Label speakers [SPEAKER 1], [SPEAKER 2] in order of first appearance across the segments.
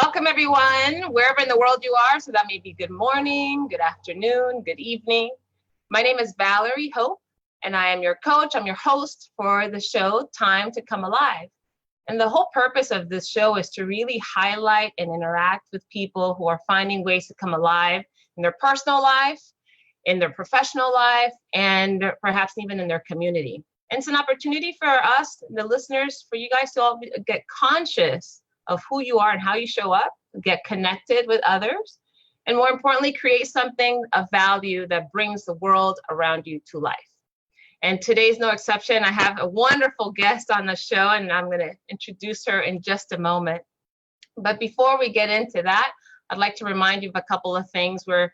[SPEAKER 1] Welcome everyone, wherever in the world you are. So that may be good morning, good afternoon, good evening. My name is Valerie Hope, and I am your coach. I'm your host for the show, Time to Come Alive. And the whole purpose of this show is to really highlight and interact with people who are finding ways to come alive in their personal life, in their professional life, and perhaps even in their community. And it's an opportunity for us, the listeners, for you guys to all get conscious of who you are and how you show up, get connected with others, and more importantly, create something of value that brings the world around you to life. And today's no exception. I have a wonderful guest on the show, and I'm going to introduce her in just a moment. But before we get into that, I'd like to remind you of a couple of things. We're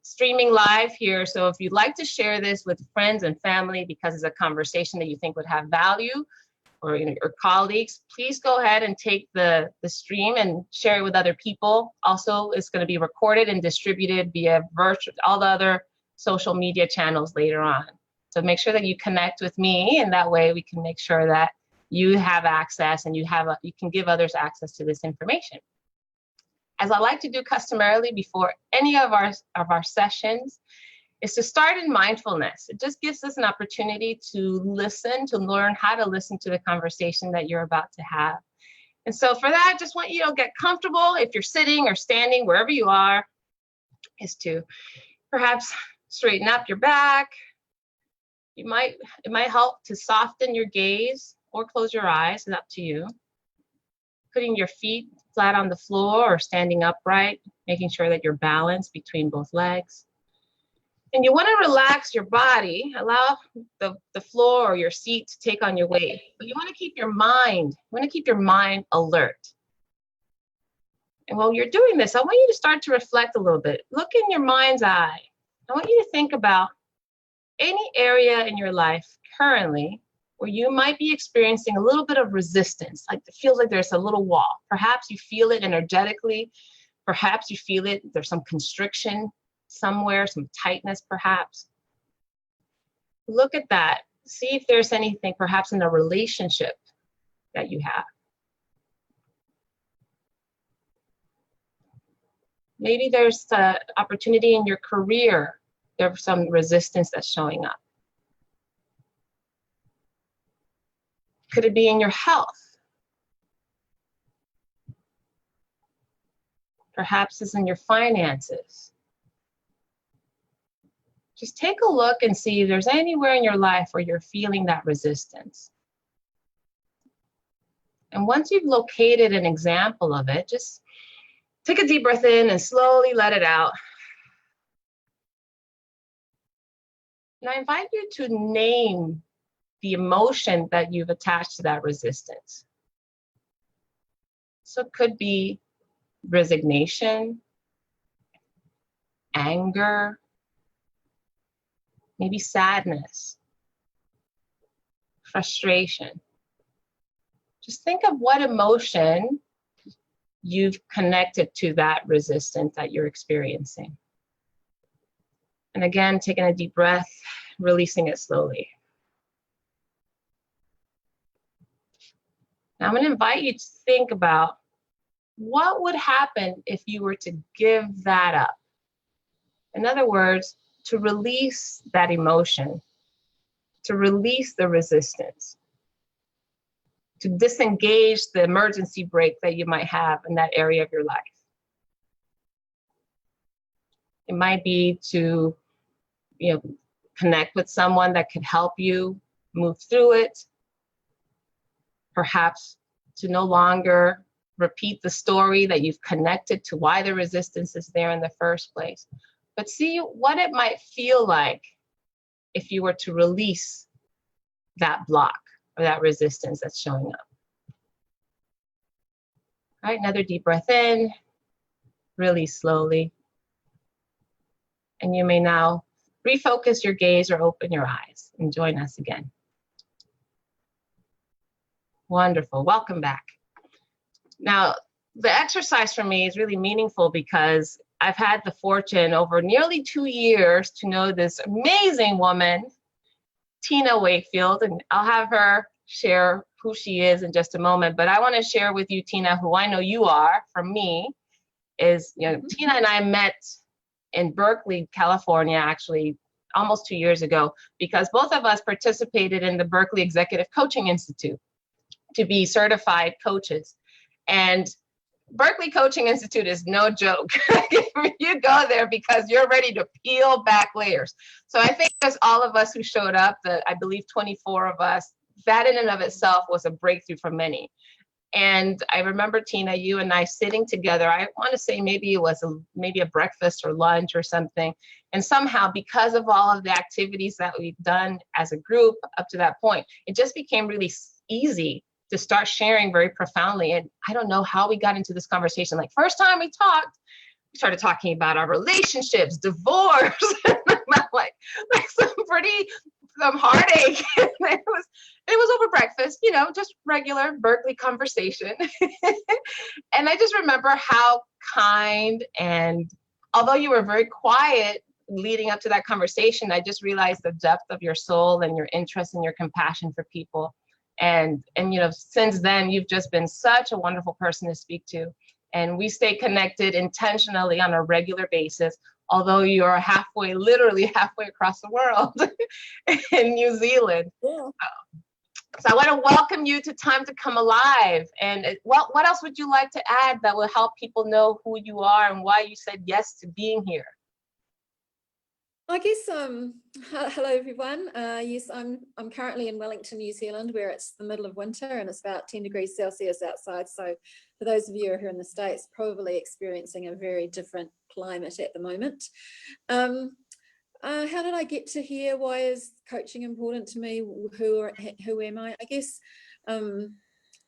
[SPEAKER 1] streaming live here, so if you'd like to share this with friends and family because it's a conversation that you think would have value, or your colleagues, please go ahead and take the stream and share it with other people. Also, it's going to be recorded and distributed via all the other social media channels later on. So make sure that you connect with me, and that way we can make sure that you have access and you can give others access to this information. As I like to do customarily before any of our sessions, is to start in mindfulness. It just gives us an opportunity to listen, to learn how to listen to the conversation that you're about to have. And so for that, I just want you to get comfortable. If you're sitting or standing, wherever you are, is to perhaps straighten up your back. It might help to soften your gaze or close your eyes. It's up to you. Putting your feet flat on the floor or standing upright, making sure that you're balanced between both legs. And you want to relax your body, allow the floor or your seat to take on your weight. But you want to keep your mind alert. And while you're doing this, I want you to start to reflect a little bit. Look in your mind's eye. I want you to think about any area in your life currently where you might be experiencing a little bit of resistance, like it feels like there's a little wall. Perhaps you feel it energetically. Perhaps you feel it, there's some constriction somewhere, some tightness perhaps. Look at that. See if there's anything perhaps in a relationship that you have. Maybe there's an opportunity in your career. There's some resistance that's showing up. Could it be in your health? Perhaps it's in your finances. Just take a look and see if there's anywhere in your life where you're feeling that resistance. And once you've located an example of it, just take a deep breath in and slowly let it out. And I invite you to name the emotion that you've attached to that resistance. So it could be resignation, anger, maybe sadness, frustration. Just think of what emotion you've connected to that resistance that you're experiencing. And again, taking a deep breath, releasing it slowly. Now I'm going to invite you to think about what would happen if you were to give that up. In other words, to release that emotion, to release the resistance, to disengage the emergency brake that you might have in that area of your life. It might be to, connect with someone that could help you move through it. Perhaps to no longer repeat the story that you've connected to why the resistance is there in the first place. But see what it might feel like if you were to release that block or that resistance that's showing up. All right, another deep breath in, release slowly. And you may now refocus your gaze or open your eyes and join us again. Wonderful, welcome back. Now, the exercise for me is really meaningful because I've had the fortune over nearly 2 years to know this amazing woman, Tina Wakefield, and I'll have her share who she is in just a moment, but I want to share with you, Tina, who I know you are. For me, is, Tina and I met in Berkeley, California, actually almost 2 years ago, because both of us participated in the Berkeley Executive Coaching Institute to be certified coaches. And Berkeley Coaching Institute is no joke. You go there because you're ready to peel back layers. So I think there's all of us who showed up, I believe 24 of us, that in and of itself was a breakthrough for many. And I remember, Tina, you and I sitting together. I want to say maybe it was maybe a breakfast or lunch or something. And somehow, because of all of the activities that we've done as a group up to that point, it just became really easy to start sharing very profoundly. And I don't know how we got into this conversation. Like, first time we talked, we started talking about our relationships, divorce, like some heartache. It was over breakfast, just regular Berkeley conversation. And I just remember how kind, and although you were very quiet leading up to that conversation, I just realized the depth of your soul and your interest and your compassion for people. And since then, you've just been such a wonderful person to speak to. And we stay connected intentionally on a regular basis, although you're literally halfway across the world in New Zealand.
[SPEAKER 2] Yeah.
[SPEAKER 1] So I want to welcome you to Time to Come Alive. And what else would you like to add that will help people know who you are and why you said yes to being here?
[SPEAKER 2] I guess, hello everyone. Yes, I'm currently in Wellington, New Zealand, where it's the middle of winter and it's about 10 degrees Celsius outside. So for those of you who are in the States, probably experiencing a very different climate at the moment. How did I get to here? Why is coaching important to me? Who am I? I guess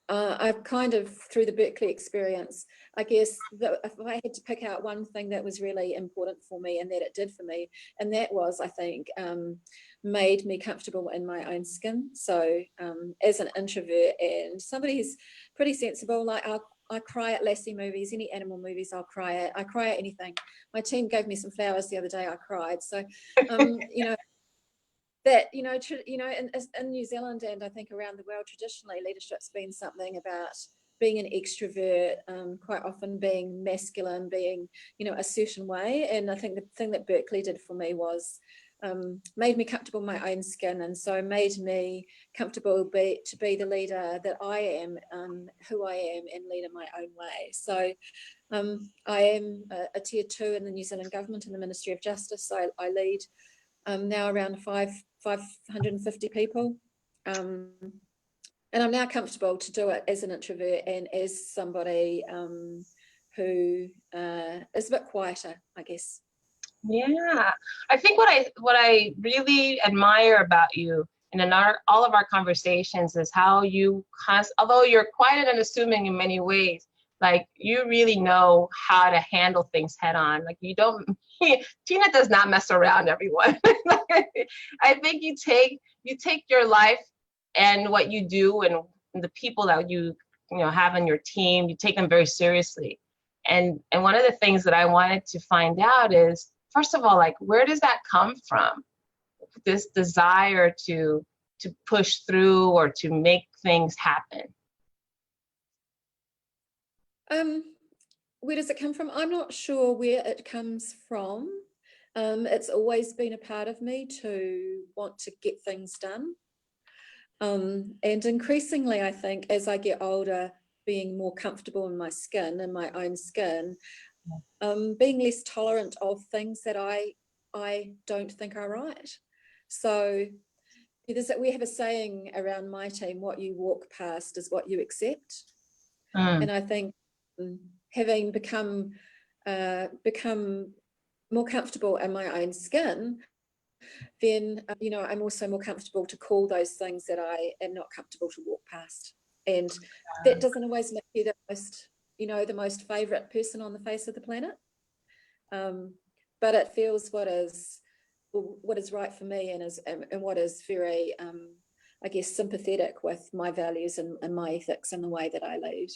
[SPEAKER 2] I've kind of, through the Berkeley experience, I guess that if I had to pick out one thing that was really important for me and that it did for me, and that was, I think, made me comfortable in my own skin. So as an introvert and somebody who's pretty sensible, like I cry at lassie movies, any animal movies I'll cry at. I cry at anything. My team gave me some flowers the other day, I cried. So, that, in New Zealand and I think around the world, traditionally leadership's been something about being an extrovert, quite often being masculine, being, a certain way. And I think the thing that Berkeley did for me was made me comfortable in my own skin, and so made me comfortable to be the leader that I am, who I am, and lead in my own way. So I am a tier 2 in the New Zealand government in the Ministry of Justice. So I lead now around 550 people. And I'm now comfortable to do it as an introvert and as somebody who is a bit quieter, I guess.
[SPEAKER 1] Yeah, I think what I really admire about you and in all of our conversations is how you, although you're quiet and unassuming in many ways, like you really know how to handle things head on. Like you don't, Tina does not mess around, everyone. I think you take your life and what you do and the people that you have on your team, you take them very seriously. And one of the things that I wanted to find out is, first of all, like, where does that come from? This desire to push through or to make things happen.
[SPEAKER 2] Where does it come from? I'm not sure where it comes from. It's always been a part of me to want to get things done. And increasingly, I think, as I get older, being more comfortable in my skin, in my own skin, being less tolerant of things that I don't think are right. So we have a saying around my team: what you walk past is what you accept. And I think having become more comfortable in my own skin, then I'm also more comfortable to call those things that I am not comfortable to walk past. And that doesn't always make you the most favorite person on the face of the planet, but it feels what is right for me, and what is very I guess sympathetic with my values and my ethics and the way that I lead.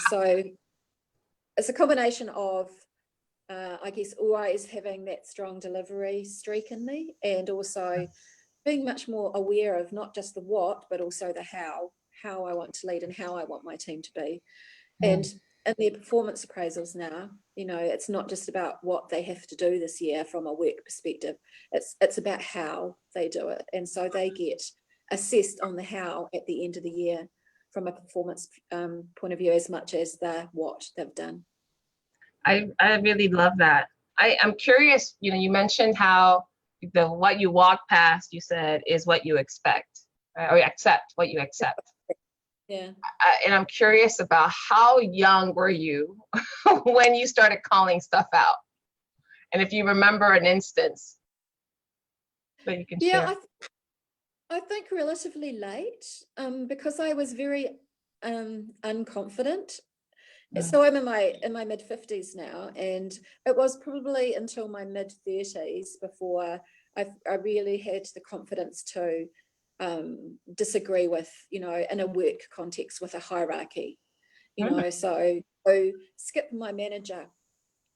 [SPEAKER 2] So it's a combination of I guess always having that strong delivery streak in me, and also being much more aware of not just the what, but also the how I want to lead and how I want my team to be. And in their performance appraisals now, you know, it's not just about what they have to do this year from a work perspective. It's about how they do it. And so they get assessed on the how at the end of the year from a performance point of view as much as the what they've done.
[SPEAKER 1] I really love that. I'm curious, you know, you mentioned how what you walk past, you said, is what you expect, or accept, what you accept.
[SPEAKER 2] Yeah.
[SPEAKER 1] And I'm curious about how young were you when you started calling stuff out? And if you remember an instance that you can share.
[SPEAKER 2] Yeah, I think relatively late, because I was very unconfident. So I'm in my mid-50s now, and it was probably until my mid-30s before I really had the confidence to disagree with, you know, in a work context with a hierarchy, you know. So skip my manager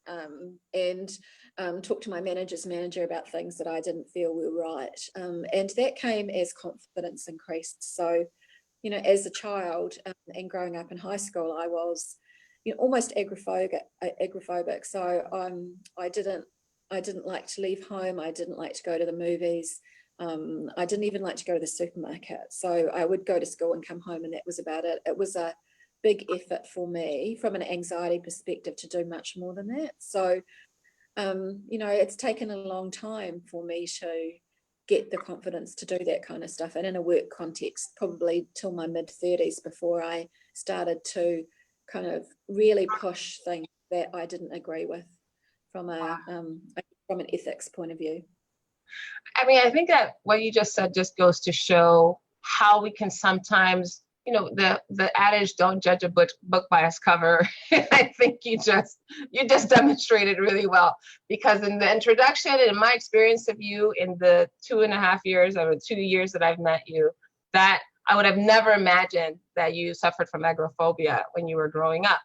[SPEAKER 2] and talk to my manager's manager about things that I didn't feel were right, and that came as confidence increased. So, you know, as a child and growing up in high school, I was, you know, almost agoraphobic. So I didn't like to leave home. I didn't like to go to the movies. I didn't even like to go to the supermarket. So I would go to school and come home, and that was about it. It was a big effort for me from an anxiety perspective to do much more than that. So, you know, it's taken a long time for me to get the confidence to do that kind of stuff. And in a work context, probably till my mid-30s before I started to kind of really push things that I didn't agree with from an ethics point of view.
[SPEAKER 1] I mean, I think that what you just said just goes to show how we can sometimes, you know, the adage, don't judge a book by its cover. I think you just demonstrated really well, because in the introduction and in my experience of you in the 2.5 years or 2 years that I've met you, that I would have never imagined that you suffered from agoraphobia when you were growing up.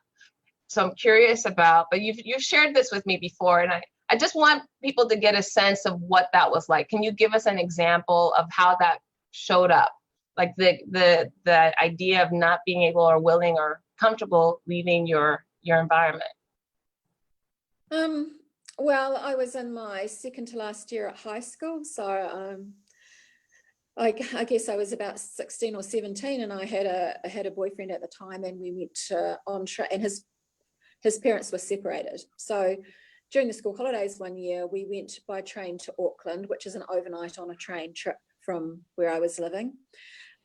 [SPEAKER 1] So I'm curious about, but you've shared this with me before, and I just want people to get a sense of what that was like. Can you give us an example of how that showed up? Like the idea of not being able or willing or comfortable leaving your environment.
[SPEAKER 2] Well, I was in my second to last year at high school, so I guess I was about 16 or 17, and I had a boyfriend at the time, and we went on train, and his parents were separated. So during the school holidays one year, we went by train to Auckland, which is an overnight on a train trip from where I was living.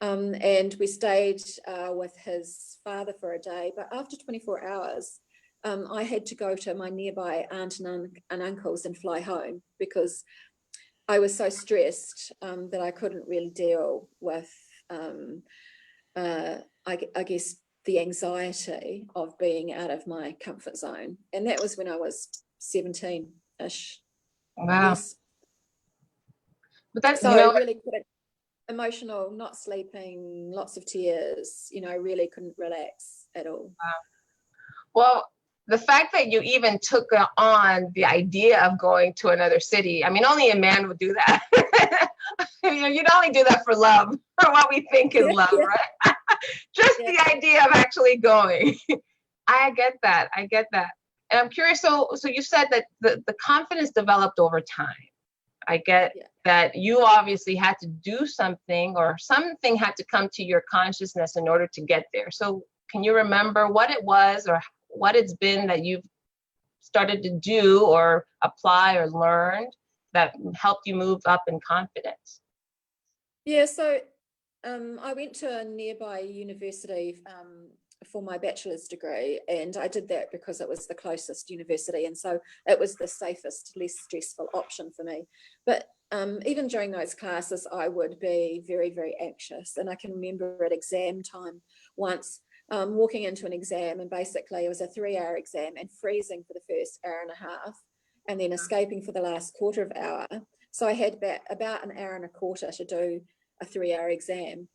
[SPEAKER 2] And we stayed with his father for a day, but after 24 hours, I had to go to my nearby aunt and uncle's and fly home, because I was so stressed that I couldn't really deal with, I guess, the anxiety of being out of my comfort zone. And that was when I was 17-ish.
[SPEAKER 1] Wow.
[SPEAKER 2] Yes.
[SPEAKER 1] But that's,
[SPEAKER 2] so
[SPEAKER 1] you know,
[SPEAKER 2] really emotional, not sleeping, lots of tears, you know, really couldn't relax at all.
[SPEAKER 1] well, the fact that you even took on the idea of going to another city, I mean, only a man would do that. You know, you'd only do that for love, or what we think is love, right? Just the idea of actually going. I get that. And I'm curious, so you said that the confidence developed over time. I get that you obviously had to do something, or something had to come to your consciousness in order to get there. So can you remember what it was, or what it's been that you've started to do or apply or learned that helped you move up in confidence?
[SPEAKER 2] Yeah, so I went to a nearby university for my bachelor's degree, and I did that because it was the closest university, and so it was the safest, less stressful option for me. But even during those classes, I would be very, very anxious. And I can remember at exam time once walking into an exam, and basically it was a 3-hour exam, and freezing for the first hour and a half, and then escaping for the last quarter of hour. So I had about an hour and a quarter to do a 3-hour exam,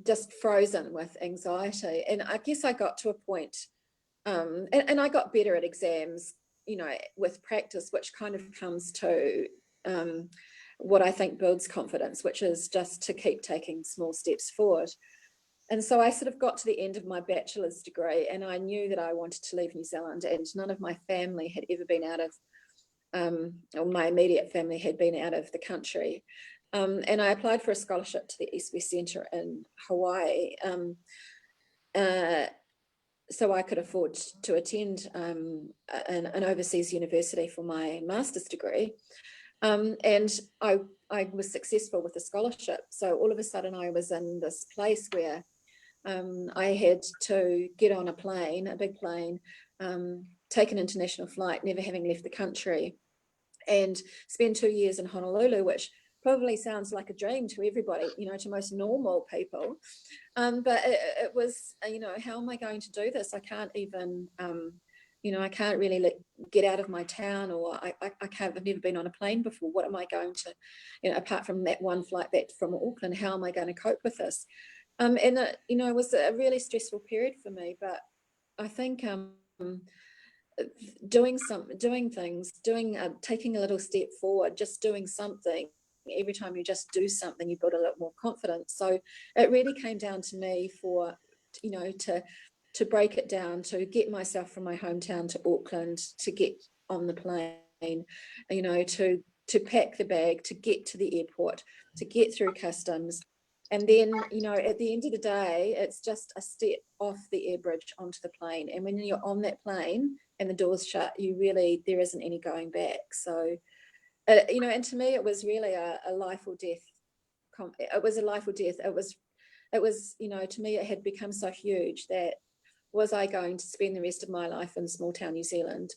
[SPEAKER 2] just frozen with anxiety. And I guess I got to a point, and I got better at exams, you know, with practice, which kind of comes to what I think builds confidence, which is just to keep taking small steps forward. And so I sort of got to the end of my bachelor's degree, and I knew that I wanted to leave New Zealand, and none of my family had ever been out of, or my immediate family had been out of the country. And I applied for a scholarship to the East West Centre in Hawaii, so I could afford to attend an overseas university for my master's degree. And I was successful with the scholarship. So all of a sudden I was in this place where I had to get on a plane, a big plane, take an international flight, never having left the country, and spend 2 years in Honolulu, which probably sounds like a dream to everybody, you know, to most normal people. But it was, you know, how am I going to do this? I can't even, you know, I can't really get out of my town, or I can't, I've never been on a plane before. What am I going to, you know, apart from that one flight back from Auckland, how am I going to cope with this? And it, you know, it was a really stressful period for me, but I think taking a little step forward, just doing something. Every time you just do something, you build a lot more confidence. So it really came down to me for, you know, to break it down, to get myself from my hometown to Auckland, to get on the plane, you know, to pack the bag, to get to the airport, to get through customs. And then, you know, at the end of the day, it's just a step off the air bridge onto the plane. And when you're on that plane and the doors shut, there isn't any going back. So, you know, and to me, it was really a life or death. It was a life or death. It was, you know, to me, it had become so huge that, was I going to spend the rest of my life in small town New Zealand,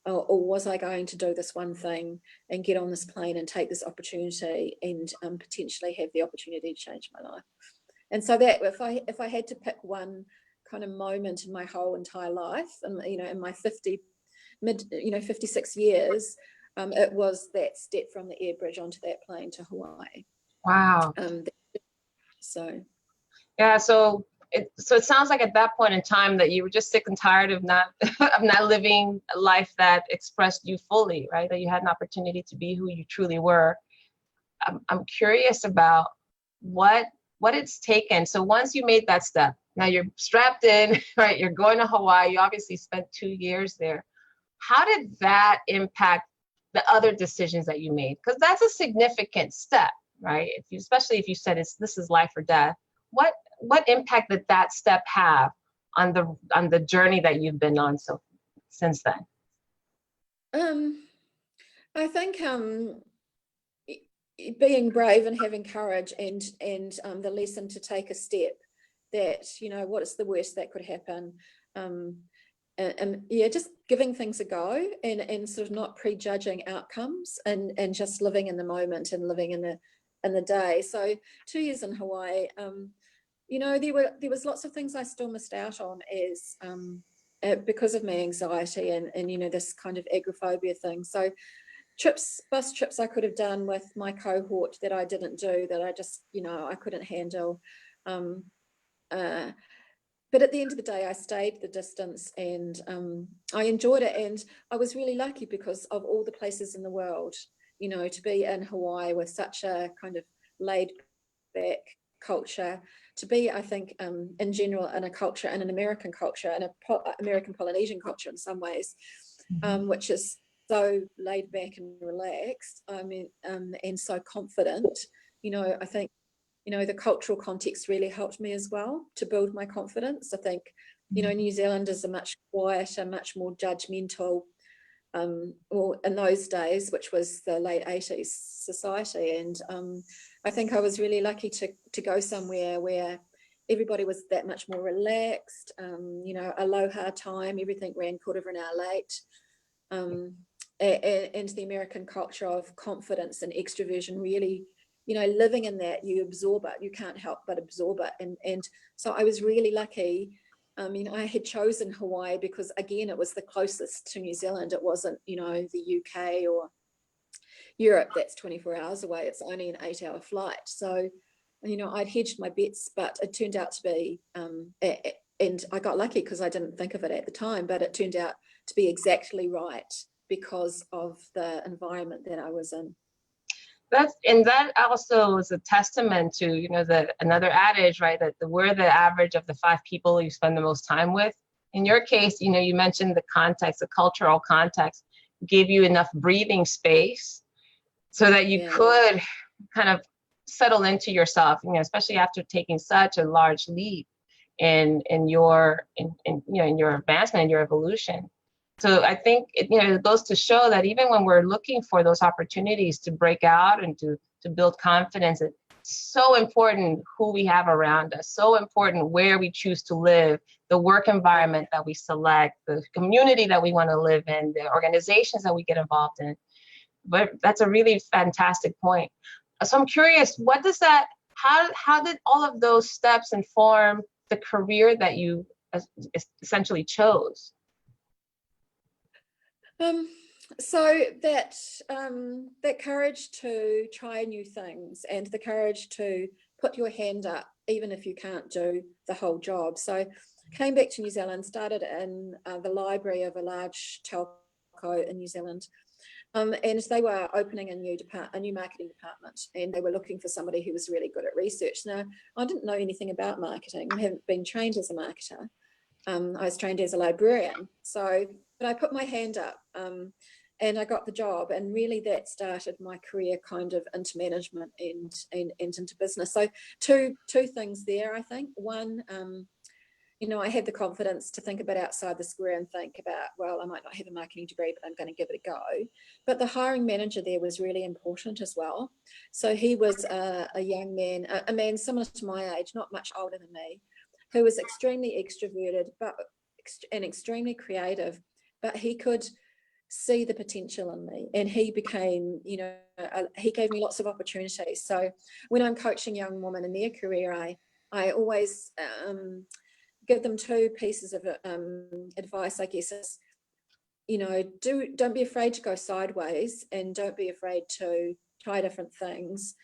[SPEAKER 2] or was I going to do this one thing and get on this plane and take this opportunity and potentially have the opportunity to change my life? And so that if I had to pick one kind of moment in my whole entire life, and you know, in my 56 years, it was that step from the air bridge onto that plane to Hawaii.
[SPEAKER 1] Wow.
[SPEAKER 2] So
[SPEAKER 1] yeah, so it sounds like at that point in time that you were just sick and tired of not living a life that expressed you fully, right? That you had an opportunity to be who you truly were. I'm curious about what it's taken. So once you made that step, now you're strapped in, right? You're going to Hawaii. You obviously spent 2 years there. How did that impact the other decisions that you made? Because that's a significant step, right? Especially if you said this is life or death. What impact did that step have on the journey that you've been on since then?
[SPEAKER 2] I think being brave and having courage, and the lesson to take a step, that, you know, what is the worst that could happen, and yeah, just giving things a go, and sort of not prejudging outcomes, and just living in the moment and living in the day. So 2 years in Hawaii, you know, there was lots of things I still missed out on as because of my anxiety and you know, this kind of agoraphobia thing. So bus trips I could have done with my cohort that I didn't do, that I just, you know, I couldn't handle. But at the end of the day, I stayed the distance, and I enjoyed it. And I was really lucky, because of all the places in the world, you know, to be in Hawaii with such a kind of laid back culture, to be, I think, in general, in a culture, in an American culture, and American Polynesian culture in some ways, which is so laid back and relaxed, I mean, and so confident. You know, I think, you know, the cultural context really helped me as well to build my confidence. I think, you know, New Zealand is a much quieter, much more judgmental, well, in those days, which was the late 80s society. And I think I was really lucky to go somewhere where everybody was that much more relaxed, you know, aloha time, everything ran quarter of an hour late. And the American culture of confidence and extroversion, really, you know, living in that, you absorb it, you can't help but absorb it. And so I was really lucky. I mean, I had chosen Hawaii because, again, it was the closest to New Zealand. It wasn't, you know, the UK or Europe that's 24 hours away. It's only an 8-hour flight. So, you know, I'd hedged my bets, but it turned out to be, and I got lucky because I didn't think of it at the time, but it turned out to be exactly right because of the environment that I was in.
[SPEAKER 1] that also is a testament to, another adage, right? That we're the average of the 5 people you spend the most time with. In your case, you mentioned the context, the cultural context gave you enough breathing space so that you could kind of settle into yourself, especially after taking such a large leap in your advancement, in your evolution. So I think it goes to show that even when we're looking for those opportunities to break out and to build confidence, it's so important who we have around us, so important where we choose to live, the work environment that we select, the community that we want to live in, the organizations that we get involved in. But that's a really fantastic point. So I'm curious, how did all of those steps inform the career that you essentially chose?
[SPEAKER 2] So that courage to try new things and the courage to put your hand up, even if you can't do the whole job. So came back to New Zealand, started in the library of a large telco in New Zealand. And they were opening a new marketing department, and they were looking for somebody who was really good at research. Now, I didn't know anything about marketing. I haven't been trained as a marketer. I was trained as a librarian. But I put my hand up and I got the job. And really that started my career kind of into management and into business. So two things there, I think. One, I had the confidence to think about outside the square and think about, well, I might not have a marketing degree, but I'm going to give it a go. But the hiring manager there was really important as well. So he was a young man, a man similar to my age, not much older than me, who was extremely extroverted and extremely creative, but he could see the potential in me, and he became, he gave me lots of opportunities. So when I'm coaching young women in their career, I always give them 2 pieces of advice, I guess, is, don't be afraid to go sideways, and don't be afraid to try different things.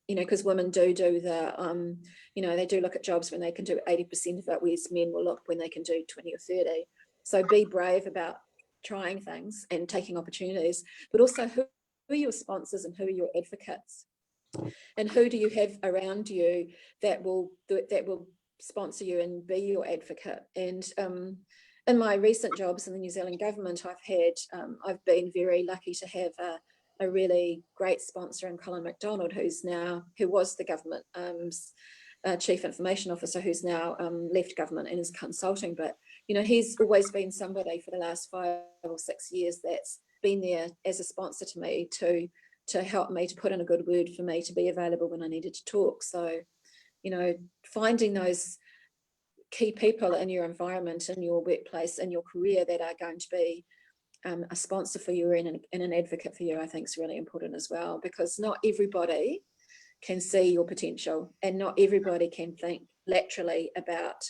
[SPEAKER 2] Because women do the, they do look at jobs when they can do 80% of it, whereas men will look when they can do 20 or 30. So be brave about trying things and taking opportunities, but also who are your sponsors and who are your advocates, and who do you have around you that will sponsor you and be your advocate. And in my recent jobs in the New Zealand government, I've been very lucky to have a really great sponsor in Colin McDonald, who was the government chief information officer, who's now left government and is consulting. But he's always been somebody for the last 5 or 6 years that's been there as a sponsor to me to help me, to put in a good word for me, to be available when I needed to talk. So finding those key people in your environment, in your workplace, in your career that are going to be a sponsor for you and an advocate for you, I think is really important as well, because not everybody can see your potential, and not everybody can think laterally about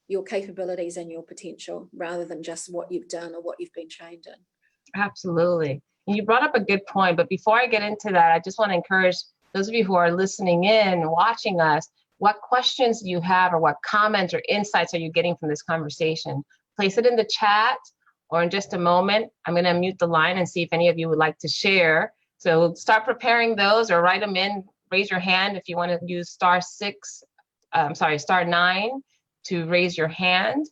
[SPEAKER 2] your capabilities and your potential, rather than just what you've done or what you've been trained in.
[SPEAKER 1] Absolutely. And you brought up a good point, but before I get into that, I just want to encourage those of you who are listening in, watching us, what questions do you have, or what comments or insights are you getting from this conversation? Place it in the chat, or in just a moment, I'm going to mute the line and see if any of you would like to share. So start preparing those, or write them in. Raise your hand if you want to use star 9 to raise your hand.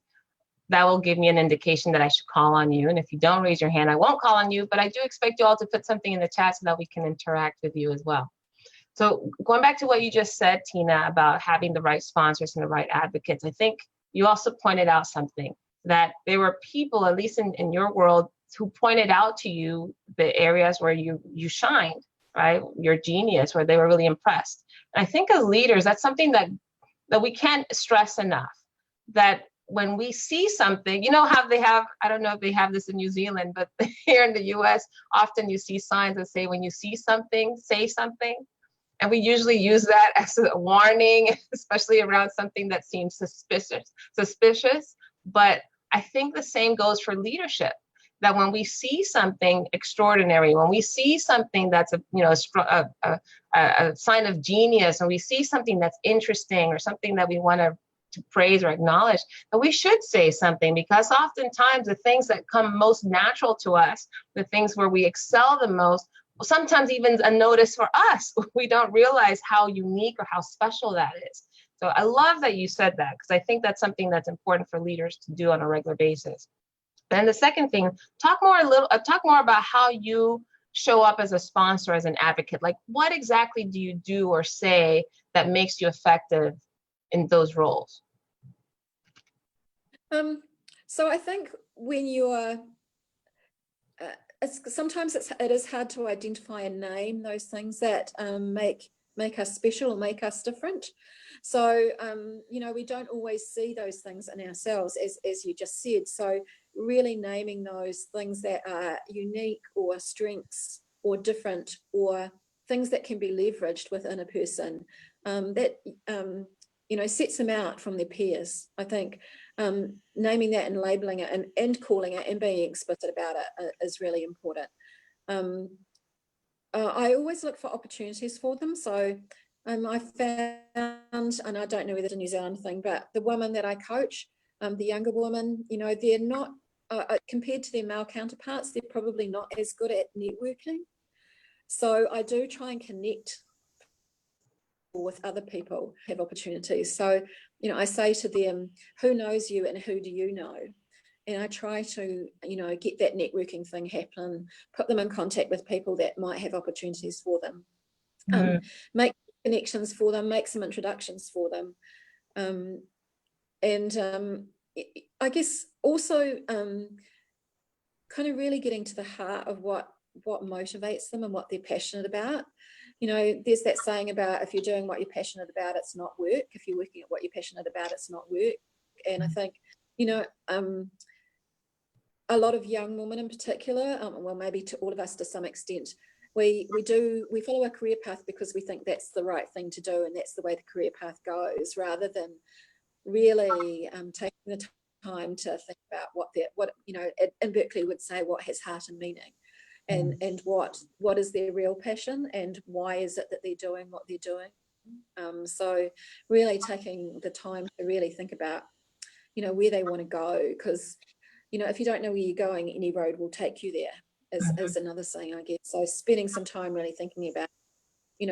[SPEAKER 1] That will give me an indication that I should call on you. And if you don't raise your hand, I won't call on you, but I do expect you all to put something in the chat so that we can interact with you as well. So going back to what you just said, Tina, about having the right sponsors and the right advocates, I think you also pointed out something, that there were people, at least in your world, who pointed out to you the areas where you shined, right? Your genius, where they were really impressed. And I think as leaders, that's something that we can't stress enough, that when we see something, how they have, I don't know if they have this in New Zealand, but here in the US, often you see signs that say, when you see something, say something. And we usually use that as a warning, especially around something that seems suspicious. But I think the same goes for leadership, that when we see something extraordinary, when we see something that's a sign of genius, and we see something that's interesting or something that we want to praise or acknowledge, that we should say something, because oftentimes the things that come most natural to us, the things where we excel the most, sometimes even a notice for us. We don't realize how unique or how special that is. So I love that you said that, because I think that's something that's important for leaders to do on a regular basis. And the second thing, talk more about how you show up as a sponsor, as an advocate. Like, what exactly do you do or say that makes you effective in those roles?
[SPEAKER 2] So I think when you're, sometimes it is hard to identify and name those things that make us special or make us different. So, we don't always see those things in ourselves, as you just said. So really naming those things that are unique or strengths or different or things that can be leveraged within a person, that, sets them out from their peers. I think naming that and labeling it and calling it and being explicit about it is really important. I always look for opportunities for them. So I found, and I don't know whether it's a New Zealand thing, but the women that I coach, the younger women, they're not, compared to their male counterparts, they're probably not as good at networking. So I do try and connect with other people, have opportunities. So, I say to them, who knows you and who do you know? And I try to, get that networking thing happen, put them in contact with people that might have opportunities for them, make connections for them, make some introductions for them. I guess also kind of really getting to the heart of what motivates them and what they're passionate about. There's that saying about, if you're doing what you're passionate about, it's not work. If you're working at what you're passionate about, it's not work. And I think, a lot of young women in particular, well, maybe to all of us to some extent, we follow a career path because we think that's the right thing to do and that's the way the career path goes, rather than really taking the time to think about what in Berkeley would say, what has heart and meaning, and what is their real passion and why is it that they're doing what they're doing. So really taking the time to really think about, where they want to go, because if you don't know where you're going, any road will take you there, is another saying, I guess. So spending some time really thinking about,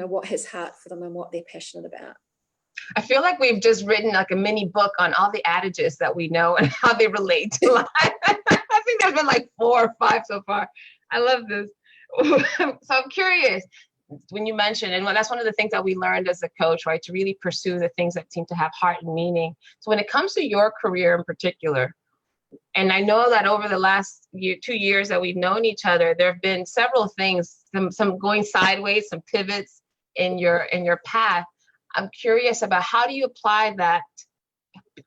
[SPEAKER 2] what has heart for them and what they're passionate about.
[SPEAKER 1] I feel like we've just written like a mini book on all the adages that we know and how they relate to life. I think there's been like 4 or 5 so far. I love this. So I'm curious, when you mentioned, and that's one of the things that we learned as a coach, right, to really pursue the things that seem to have heart and meaning. So when it comes to your career in particular, and I know that over the last 2 years that we've known each other, there have been several things, some going sideways, some pivots in your path. I'm curious about, how do you apply that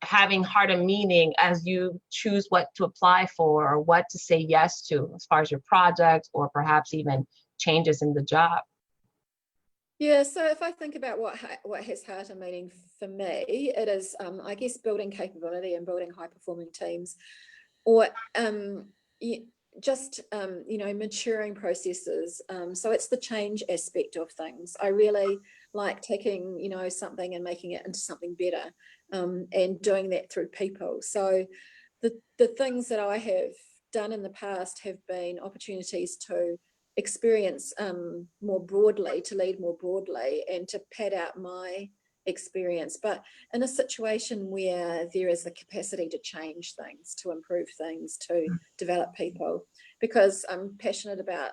[SPEAKER 1] having heart and meaning as you choose what to apply for or what to say yes to as far as your project or perhaps even changes in the job?
[SPEAKER 2] Yeah, so if I think about what has heart and meaning for me, it is, I guess, building capability and building high-performing teams, or just, maturing processes. So it's the change aspect of things. I really like taking, something and making it into something better, and doing that through people. So the things that I have done in the past have been opportunities to experience more broadly, to lead more broadly, and to pad out my experience, but in a situation where there is the capacity to change things, to improve things, to develop people, because I'm passionate about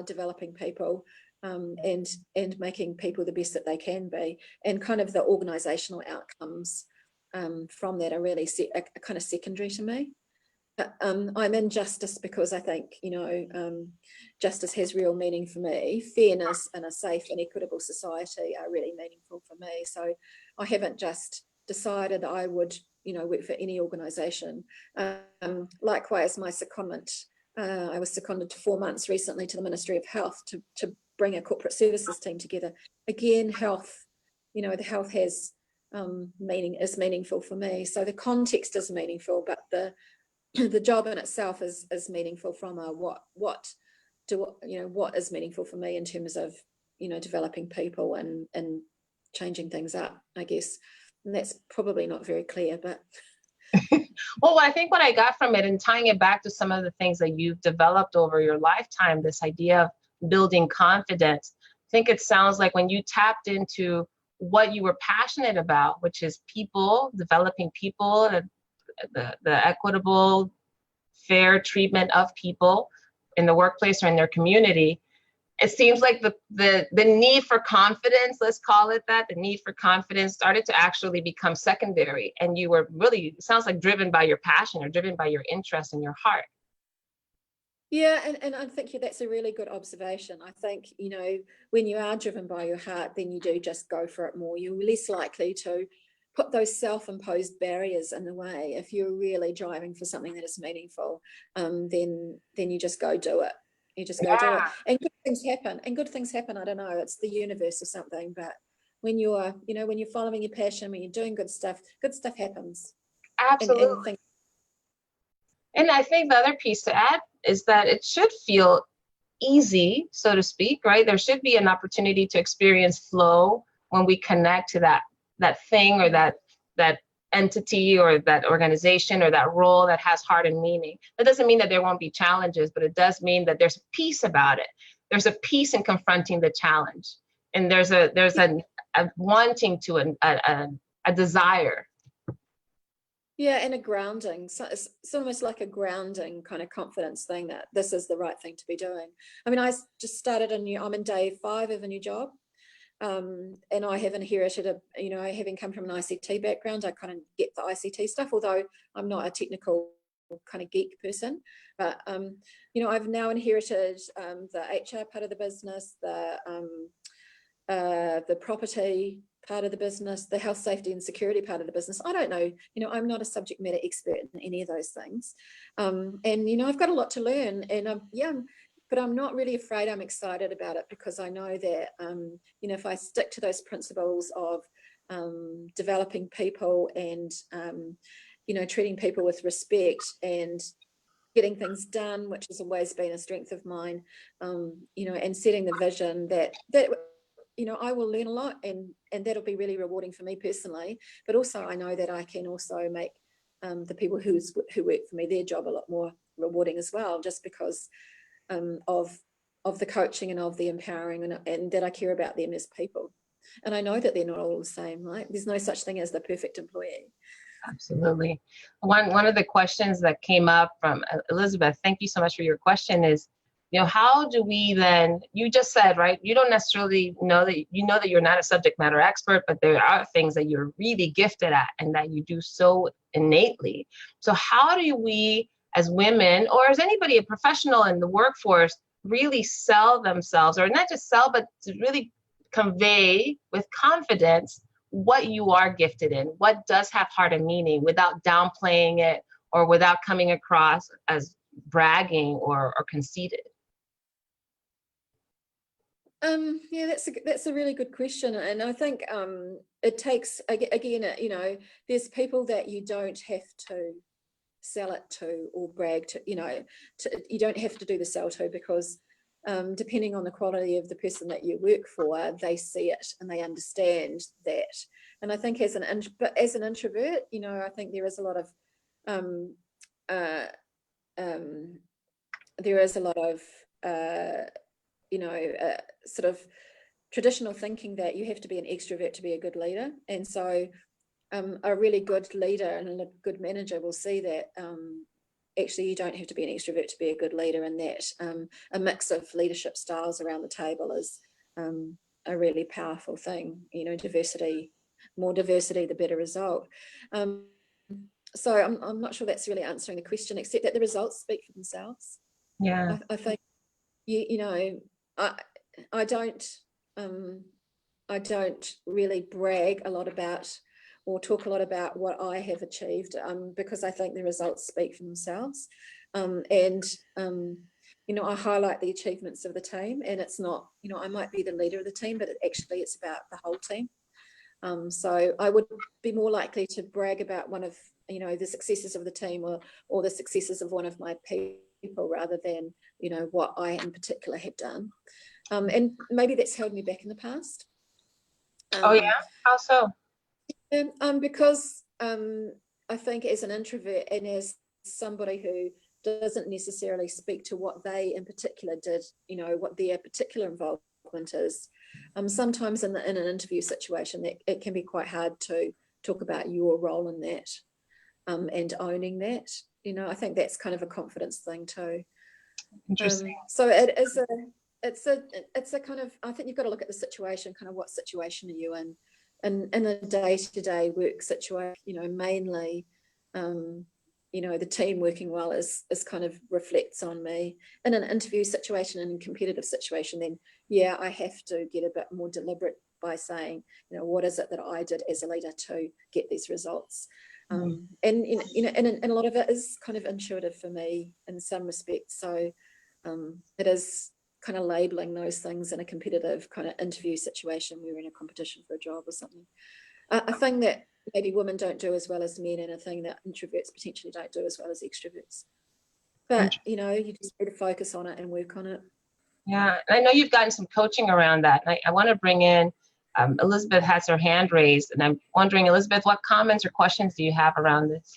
[SPEAKER 2] developing people, and making people the best that they can be, and kind of the organizational outcomes from that are really are kind of secondary to me. I'm in justice because I think, justice has real meaning for me. Fairness and a safe and equitable society are really meaningful for me. So I haven't just decided I would, work for any organisation. Likewise, my secondment, I was seconded to 4 months recently to the Ministry of Health to bring a corporate services team together. Again, health, the health has meaning, is meaningful for me. So the context is meaningful, but the job in itself is meaningful from what is meaningful for me in terms of developing people and changing things up, I guess. And that's probably not very clear, but
[SPEAKER 1] well, I think what I got from it, and tying it back to some of the things that you've developed over your lifetime, this idea of building confidence. I think it sounds like when you tapped into what you were passionate about, which is people, developing people, the equitable, fair treatment of people in the workplace or in their community, it seems like the need for confidence, let's call it that, the need for confidence started to actually become secondary. And you were really, it sounds like, driven by your passion or driven by your interest and your heart.
[SPEAKER 2] Yeah, and I think that's a really good observation. I think, when you are driven by your heart, then you do just go for it more. You're less likely to put those self-imposed barriers in the way. If you're really driving for something that is meaningful, then you just go do it. You just go do it. And good things happen. I don't know, it's the universe or something. But when you're following your passion, when you're doing good stuff happens.
[SPEAKER 1] Absolutely. And I think the other piece to add is that it should feel easy, so to speak, right? There should be an opportunity to experience flow when we connect to that thing or that entity or that organization or that role that has heart and meaning. That doesn't mean that there won't be challenges, but it does mean that there's peace about it. There's a peace in confronting the challenge. And there's a wanting to, a desire.
[SPEAKER 2] Yeah, and a grounding. So it's almost like a grounding kind of confidence thing that this is the right thing to be doing. I mean, I just started I'm in day 5 of a new job. And I have inherited having come from an ICT background, I kind of get the ICT stuff, although I'm not a technical kind of geek person. But, I've now inherited the HR part of the business, the property part of the business, the health, safety and security part of the business. I don't know, I'm not a subject matter expert in any of those things. And, I've got a lot to learn, and but I'm not really afraid. I'm excited about it because I know that, if I stick to those principles of developing people and, treating people with respect and getting things done, which has always been a strength of mine, and setting the vision that I will learn a lot, and that'll be really rewarding for me personally. But also I know that I can also make the people who work for me, their job a lot more rewarding as well, just because of the coaching and of the empowering and that I care about them as people. And I know that they're not all the same, right? There's no such thing as the perfect employee.
[SPEAKER 1] Absolutely. One of the questions that came up from Elizabeth, thank you so much for your question, is, how do we then, you just said, right, you don't necessarily know that you're not a subject matter expert, but there are things that you're really gifted at and that you do so innately. So how do we, as women, or as anybody, a professional in the workforce, really sell themselves, or not just sell, but to really convey with confidence what you are gifted in, what does have heart and meaning, without downplaying it or without coming across as bragging or conceited?
[SPEAKER 2] Yeah, that's a really good question, and I think it takes, again, there's people that you don't have to sell it to or brag to, you don't have to do the sell to, because depending on the quality of the person that you work for, they see it and they understand that. And I think as an introvert, I think there is a lot of sort of traditional thinking that you have to be an extrovert to be a good leader. And so a really good leader and a good manager will see that actually you don't have to be an extrovert to be a good leader, and that a mix of leadership styles around the table is a really powerful thing. Diversity, more diversity, the better result. So I'm not sure that's really answering the question, except that the results speak for themselves.
[SPEAKER 1] Yeah,
[SPEAKER 2] I think I don't really brag a lot about or talk a lot about what I have achieved, because I think the results speak for themselves. I highlight the achievements of the team, and it's not, I might be the leader of the team, but it's about the whole team. So I would be more likely to brag about one of, the successes of the team or the successes of one of my people, rather than, what I in particular have done. And maybe that's held me back in the past.
[SPEAKER 1] Oh yeah? How so?
[SPEAKER 2] Because I think as an introvert and as somebody who doesn't necessarily speak to what they in particular did, you know, what their particular involvement is. Sometimes in an interview situation, that it can be quite hard to talk about your role in that, and owning that. You know, I think that's kind of a confidence thing too.
[SPEAKER 1] Interesting.
[SPEAKER 2] So it is it's a kind of, I think you've got to look at the situation, kind of what situation are you in, and in a day-to-day work situation, you know, mainly, you know, the team working well is kind of reflects on me. In an interview situation and competitive situation, then yeah, I have to get a bit more deliberate by saying, you know, what is it that I did as a leader to get these results? And you know, and a lot of it is kind of intuitive for me in some respects. So it is kind of labeling those things in a competitive kind of interview situation. We're in a competition for a job or something. A thing that maybe women don't do as well as men, and a thing that introverts potentially don't do as well as extroverts. But you know, you just need to focus on it and work on it.
[SPEAKER 1] Yeah, and I know you've gotten some coaching around that. And I want to bring in Elizabeth has her hand raised, and I'm wondering, Elizabeth, what comments or questions do you have around this?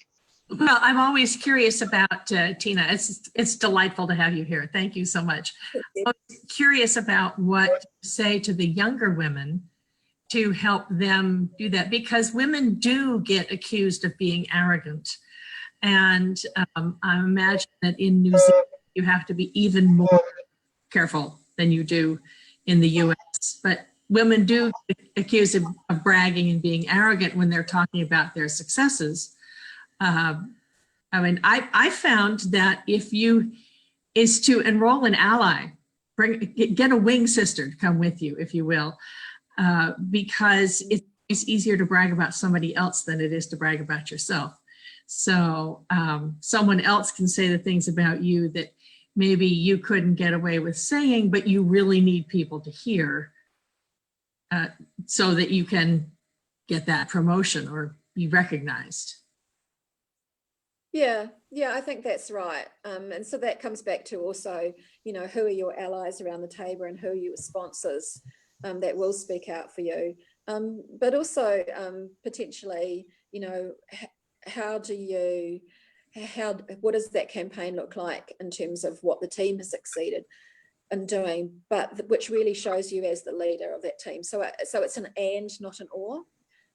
[SPEAKER 3] Well, I'm always curious about Tina. It's delightful to have you here. Thank you so much. I'm curious about what to say to the younger women to help them do that, because women do get accused of being arrogant. And I imagine that in New Zealand, you have to be even more careful than you do in the US. But women do get accused of bragging and being arrogant when they're talking about their successes. I mean, I found that if you is to enroll an ally, get a wing sister to come with you, if you will, because it's easier to brag about somebody else than it is to brag about yourself. So someone else can say the things about you that maybe you couldn't get away with saying, but you really need people to hear so that you can get that promotion or be recognized.
[SPEAKER 2] Yeah, I think that's right. And so that comes back to also, you know, who are your allies around the table and who are your sponsors that will speak out for you. But also potentially, you know, what does that campaign look like in terms of what the team has succeeded in doing, but which really shows you as the leader of that team. So it's an and, not an or.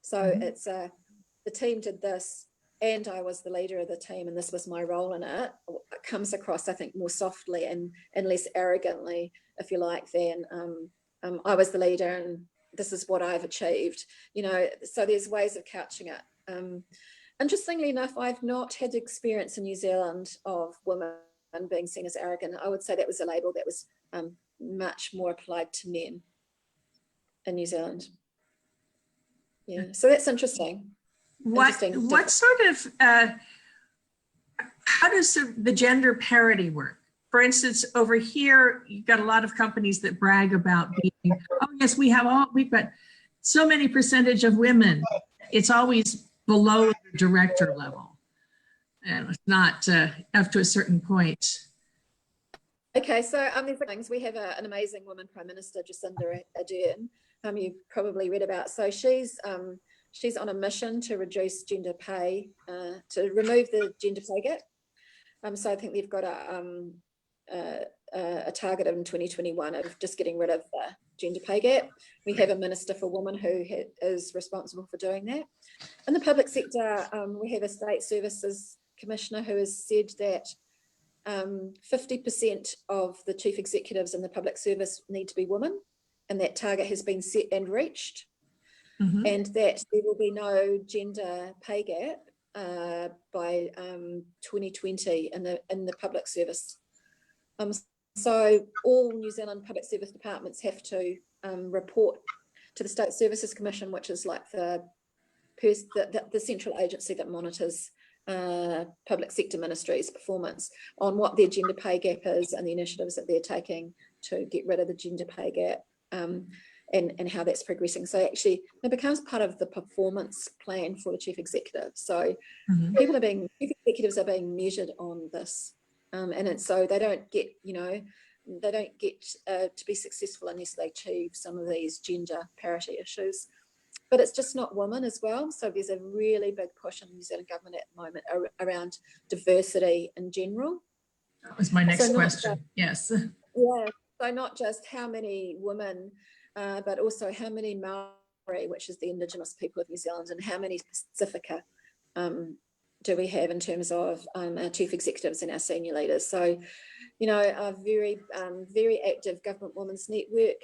[SPEAKER 2] So it's the team did this, and I was the leader of the team, and this was my role in it. It comes across, I think, more softly and less arrogantly, if you like, than I was the leader and this is what I've achieved. You know, so there's ways of couching it. Interestingly enough, I've not had experience in New Zealand of women being seen as arrogant. I would say that was a label that was much more applied to men in New Zealand. Yeah, so that's interesting.
[SPEAKER 3] What sort of, how does the gender parity work? For instance, over here, you've got a lot of companies that brag about being, oh yes, we've got so many percentage of women. It's always below the director level. And it's not up to a certain point.
[SPEAKER 2] Okay, so there's things. We have an amazing woman Prime Minister, Jacinda Ardern, you probably read about. So she's on a mission to reduce gender pay, to remove the gender pay gap. So I think they've got a target in 2021 of just getting rid of the gender pay gap. We have a Minister for Women who is responsible for doing that. In the public sector, we have a State Services Commissioner who has said that 50% of the chief executives in the public service need to be women, and that target has been set and reached. And that there will be no gender pay gap by 2020 in the public service. So all New Zealand public service departments have to report to the State Services Commission, which is like the central agency that monitors public sector ministries' performance on what their gender pay gap is and the initiatives that they're taking to get rid of the gender pay gap. And how that's progressing. So actually it becomes part of the performance plan for the chief executive. So chief executives are being measured on this. And so they don't get, to be successful unless they achieve some of these gender parity issues. But it's just not women as well. So there's a really big push in the New Zealand government at the moment around diversity in general.
[SPEAKER 3] That was my next
[SPEAKER 2] So
[SPEAKER 3] question. Yes.
[SPEAKER 2] Yeah, so not just how many women, but also how many Maori, which is the Indigenous people of New Zealand, and how many Pacifica do we have in terms of our chief executives and our senior leaders. So, you know, a very, very active Government Women's Network,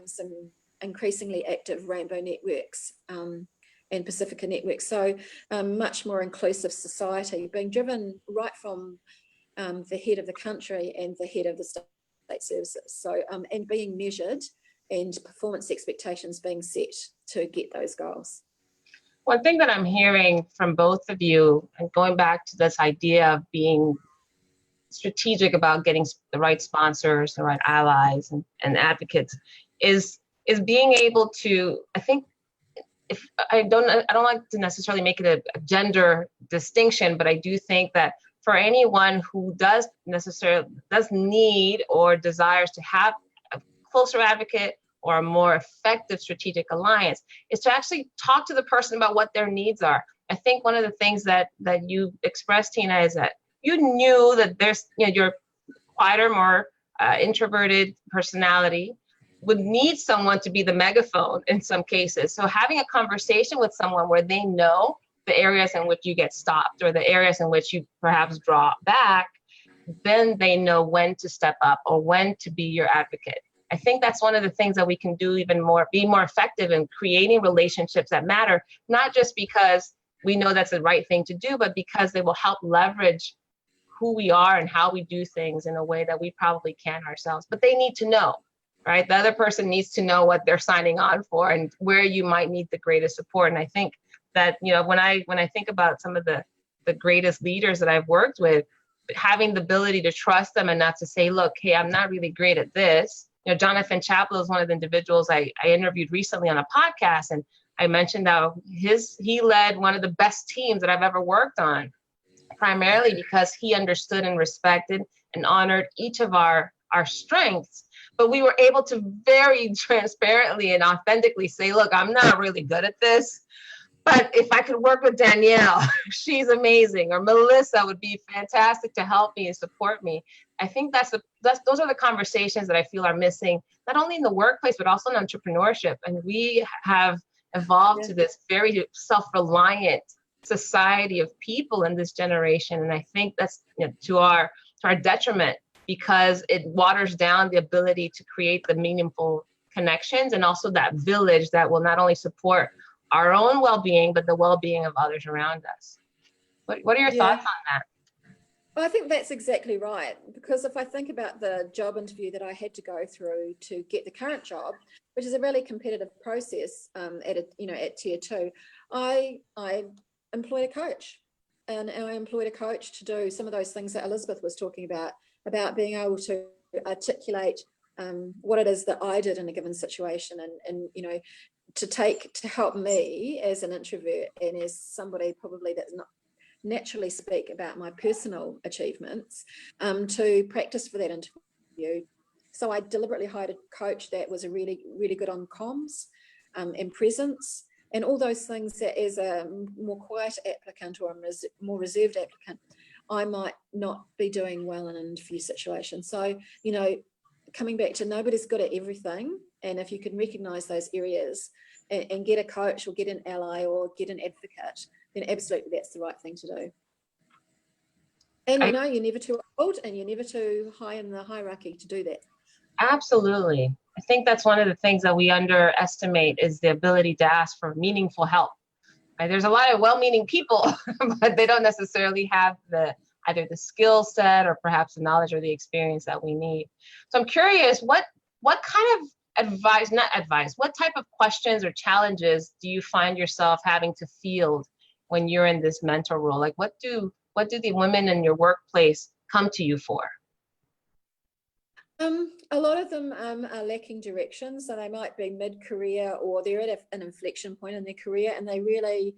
[SPEAKER 2] some increasingly active Rainbow networks and Pacifica networks. So much more inclusive society being driven right from the head of the country and the head of the state services. So, and being measured and performance expectations being set to get those goals.
[SPEAKER 1] One thing that I'm hearing from both of you, and going back to this idea of being strategic about getting the right sponsors, the right allies and advocates, is being able to, I think, if I don't like to necessarily make it a gender distinction, but I do think that for anyone who does need or desires to have a closer advocate or a more effective strategic alliance, is to actually talk to the person about what their needs are. I think one of the things that you expressed, Tina, is that you knew that there's, you know, your quieter, more introverted personality would need someone to be the megaphone in some cases. So having a conversation with someone where they know the areas in which you get stopped or the areas in which you perhaps draw back, then they know when to step up or when to be your advocate. I think that's one of the things that we can do even more, be more effective in creating relationships that matter, not just because we know that's the right thing to do, but because they will help leverage who we are and how we do things in a way that we probably can't ourselves. But they need to know, right? The other person needs to know what they're signing on for and where you might need the greatest support. And I think that, you know, when I think about some of the greatest leaders that I've worked with, having the ability to trust them and not to say, look, hey, I'm not really great at this. You know, Jonathan Chappell is one of the individuals I interviewed recently on a podcast, and I mentioned how he led one of the best teams that I've ever worked on, primarily because he understood and respected and honored each of our strengths. But we were able to very transparently and authentically say, look, I'm not really good at this, but if I could work with Danielle, she's amazing, or Melissa would be fantastic to help me and support me. I think those are the conversations that I feel are missing, not only in the workplace, but also in entrepreneurship. And we have evolved to this very self-reliant society of people in this generation. And I think that's, you know, to our detriment, because it waters down the ability to create the meaningful connections and also that village that will not only support our own well-being, but the well-being of others around us. What are your thoughts on that?
[SPEAKER 2] Well, I think that's exactly right, because if I think about the job interview that I had to go through to get the current job, which is a really competitive process at Tier 2, I employed a coach, and I employed a coach to do some of those things that Elizabeth was talking about being able to articulate what it is that I did in a given situation, and you know, to help me as an introvert and as somebody probably that's not naturally speak about my personal achievements, to practice for that interview. So I deliberately hired a coach that was a really, really good on comms and presence and all those things that as a more quiet applicant or a more reserved applicant, I might not be doing well in an interview situation. So, you know, coming back to nobody's good at everything. And if you can recognize those areas and get a coach or get an ally or get an advocate, then absolutely that's the right thing to do. And you know, you're never too old and you're never too high in the hierarchy to do that.
[SPEAKER 1] Absolutely. I think that's one of the things that we underestimate is the ability to ask for meaningful help. Right? There's a lot of well-meaning people, but they don't necessarily have either the skill set or perhaps the knowledge or the experience that we need. So I'm curious, what kind of what type of questions or challenges do you find yourself having to field when you're in this mentor role? Like what do the women in your workplace come to you for?
[SPEAKER 2] A lot of them are lacking direction, so they might be mid-career or they're at an inflection point in their career, and they really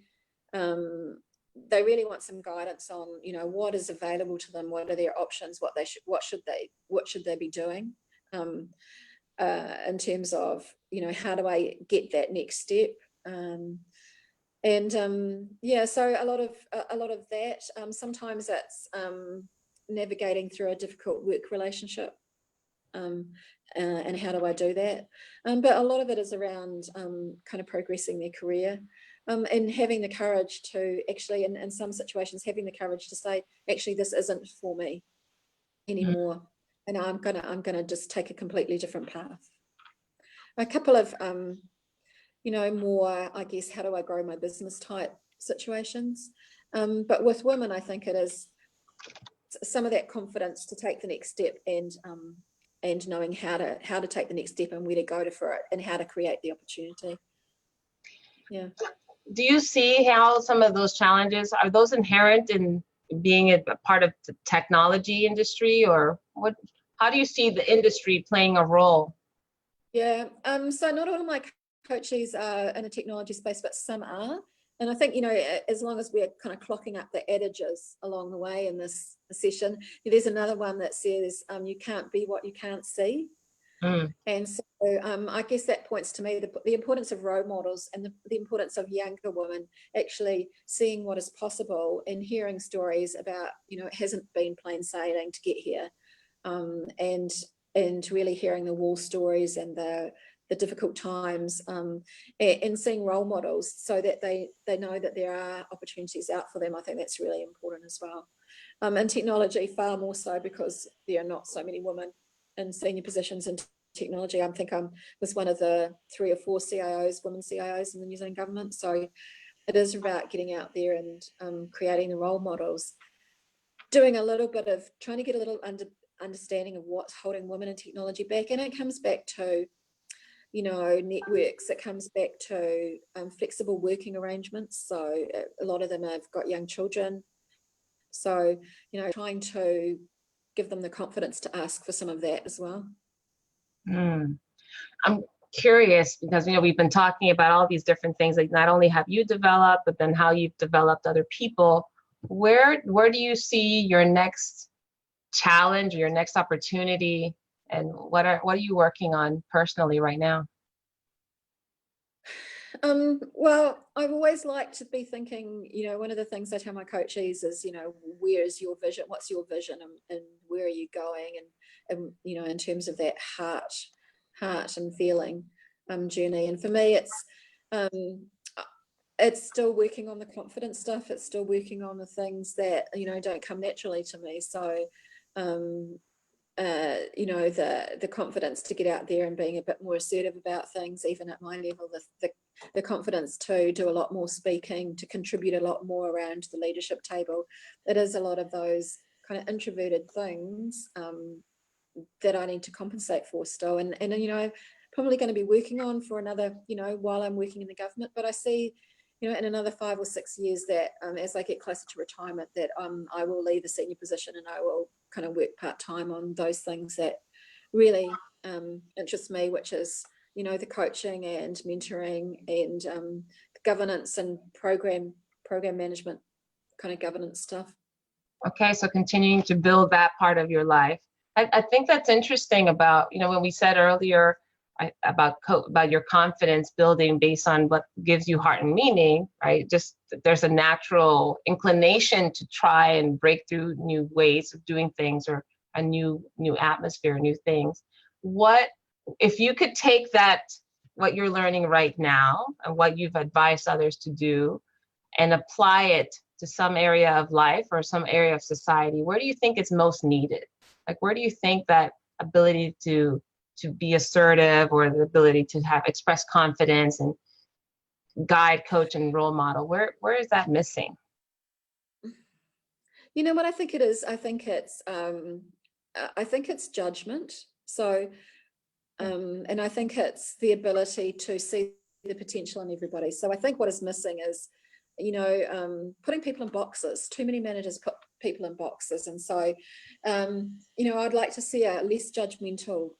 [SPEAKER 2] want some guidance on, you know, what is available to them, what are their options, what should they be doing in terms of, you know, how do I get that next step. So a lot of that. Sometimes it's navigating through a difficult work relationship. And how do I do that? But a lot of it is around kind of progressing their career, and having the courage to actually, in some situations, having the courage to say, actually, this isn't for me anymore, and I'm gonna just take a completely different path. A couple of more, I guess, how do I grow my business type situations. But with women, I think it is some of that confidence to take the next step, and knowing how to take the next step and where to go for it, and how to create the opportunity. Yeah.
[SPEAKER 1] Do you see how some of those challenges, are those inherent in being a part of the technology industry, or how do you see the industry playing a role?
[SPEAKER 2] Yeah. So not all of my coaches are in a technology space, but some are. And I think, as long as we're kind of clocking up the adages along the way in this session, there's another one that says, you can't be what you can't see. And so I guess that points to me the importance of role models, and the importance of younger women actually seeing what is possible and hearing stories about, it hasn't been plain sailing to get here, and really hearing the war stories and the difficult times, and seeing role models so that they know that there are opportunities out for them. I think that's really important as well. And technology far more so, because there are not so many women in senior positions in technology. I think I was one of the 3 or 4 CIOs, women CIOs in the New Zealand government. So it is about getting out there and creating the role models, doing a little bit of trying to get a little understanding of what's holding women in technology back. And it comes back to, networks. It comes back to flexible working arrangements. So a lot of them have got young children. So, trying to give them the confidence to ask for some of that as well.
[SPEAKER 1] I'm curious because, we've been talking about all these different things that not only have you developed, but then how you've developed other people. Where do you see your next challenge, your next opportunity, and what are you working on personally right now?
[SPEAKER 2] Well, I've always liked to be thinking, one of the things I tell my coaches is, where is your vision? What's your vision, and where are you going? And in terms of that heart and feeling journey. And for me, it's still working on the confidence stuff. It's still working on the things that, don't come naturally to me. So, the confidence to get out there and being a bit more assertive about things, even at my level, the confidence to do a lot more speaking, to contribute a lot more around the leadership table. It is a lot of those kind of introverted things that I need to compensate for still. And probably going to be working on for another, while I'm working in the government. But I see, in another 5 or 6 years that as I get closer to retirement, that I will leave a senior position and I will kind of work part-time on those things that really interest me, which is, the coaching and mentoring and the governance and program management kind of governance stuff.
[SPEAKER 1] Okay, so continuing to build that part of your life. I think that's interesting about, when we said earlier about your confidence building based on what gives you heart and meaning, right? Just there's a natural inclination to try and break through new ways of doing things, or a new atmosphere, new things. What if you could take what you're learning right now and what you've advised others to do and apply it to some area of life or some area of society? Where do you think it's most needed? Like, where do you think that ability to be assertive, or the ability to express confidence and guide, coach, and role model, where is that missing?
[SPEAKER 2] What I think it is, I think it's judgment. So, and I think it's the ability to see the potential in everybody. So I think what is missing is, putting people in boxes. Too many managers put people in boxes. And so, I'd like to see a less judgmental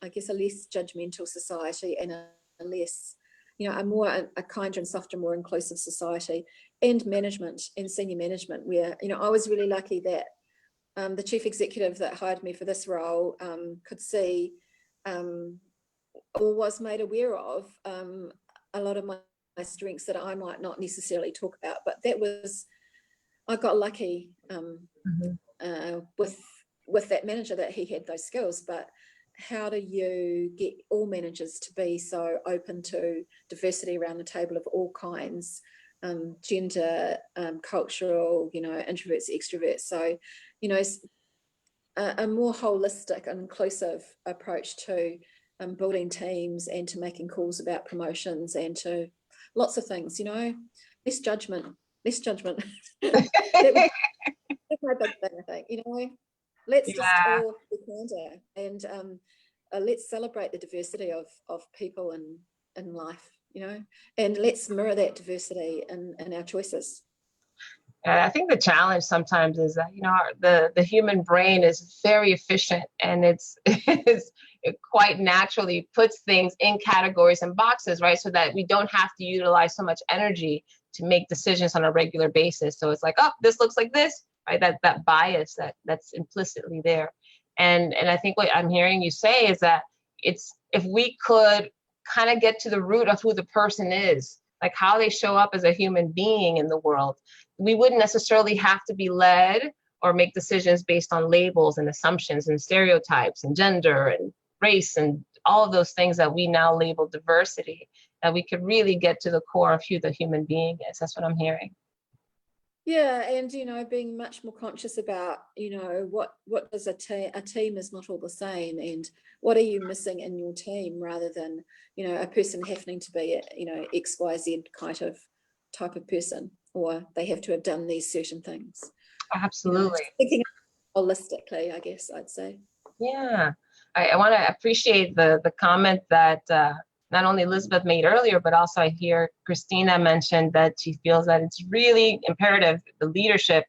[SPEAKER 2] society, and a less, a kinder and softer, more inclusive society, and management and senior management, where, I was really lucky that the chief executive that hired me for this role could see or was made aware of a lot of my strengths that I might not necessarily talk about, but I got lucky with with that manager that he had those skills, but how do you get all managers to be so open to diversity around the table of all kinds, gender, cultural, introverts, extroverts. So, a more holistic and inclusive approach to building teams and to making calls about promotions and to lots of things, less judgment. That's my big thing, I think, let's just all be kinder and let's celebrate the diversity of people in life, and let's mirror that diversity in our choices.
[SPEAKER 1] And I think the challenge sometimes is that, the human brain is very efficient, and it quite naturally puts things in categories and boxes, right? So that we don't have to utilize so much energy to make decisions on a regular basis. So it's like, oh, this looks like this, right? That bias that's implicitly there. And I think what I'm hearing you say is that if we could kind of get to the root of who the person is, like how they show up as a human being in the world, we wouldn't necessarily have to be led or make decisions based on labels and assumptions and stereotypes and gender and race and all of those things that we now label diversity, that we could really get to the core of who the human being is. That's what I'm hearing.
[SPEAKER 2] Yeah, and being much more conscious about what does a team is not all the same, and what are you missing in your team, rather than a person having to be XYZ type of person, or they have to have done these certain things.
[SPEAKER 1] Absolutely.
[SPEAKER 2] Thinking holistically, I guess I'd say.
[SPEAKER 1] Yeah, I want to appreciate the comment that not only Elizabeth made earlier, but also I hear Christina mentioned that she feels that it's really imperative, the leadership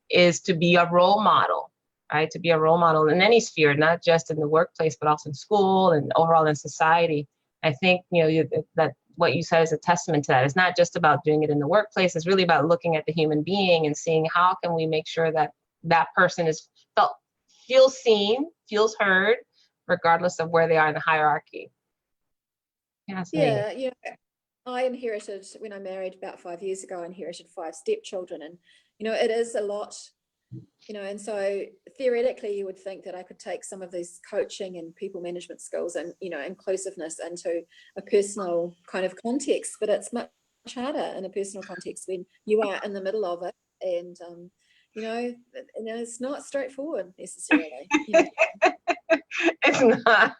[SPEAKER 1] is to be a role model, right? To be a role model in any sphere, not just in the workplace, but also in school and overall in society. I think, that what you said is a testament to that. It's not just about doing it in the workplace. It's really about looking at the human being and seeing how can we make sure that that person feels seen, feels heard, regardless of where they are in the hierarchy.
[SPEAKER 2] Yeah, I inherited, when I married about 5 years ago, I inherited 5 stepchildren, and it is a lot, and so theoretically you would think that I could take some of these coaching and people management skills and inclusiveness into a personal kind of context, but it's much harder in a personal context when you are in the middle of it, and it's not straightforward necessarily.
[SPEAKER 1] It's not.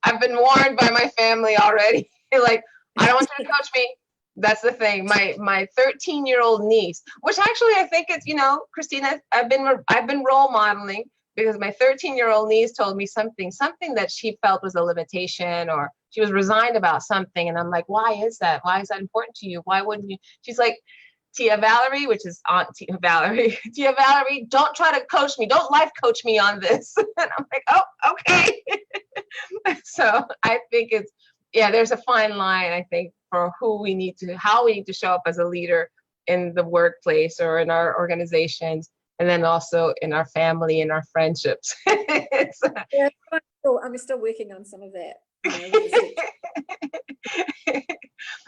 [SPEAKER 1] I've been warned by my family already. Like, I don't want you to coach me. That's the thing. My 13-year-old niece, which actually I think it's, Christina, I've been role modeling, because my 13-year-old niece told me something that she felt was a limitation, or she was resigned about something. And I'm like, why is that? Why is that important to you? Why wouldn't you? She's like, Tia Valerie, which is Aunt Tia Valerie, don't try to coach me. Don't life coach me on this. And I'm like, oh, okay. So I think there's a fine line, I think, for how we need to show up as a leader in the workplace or in our organizations, and then also in our family and our friendships.
[SPEAKER 2] I'm still working on some of that.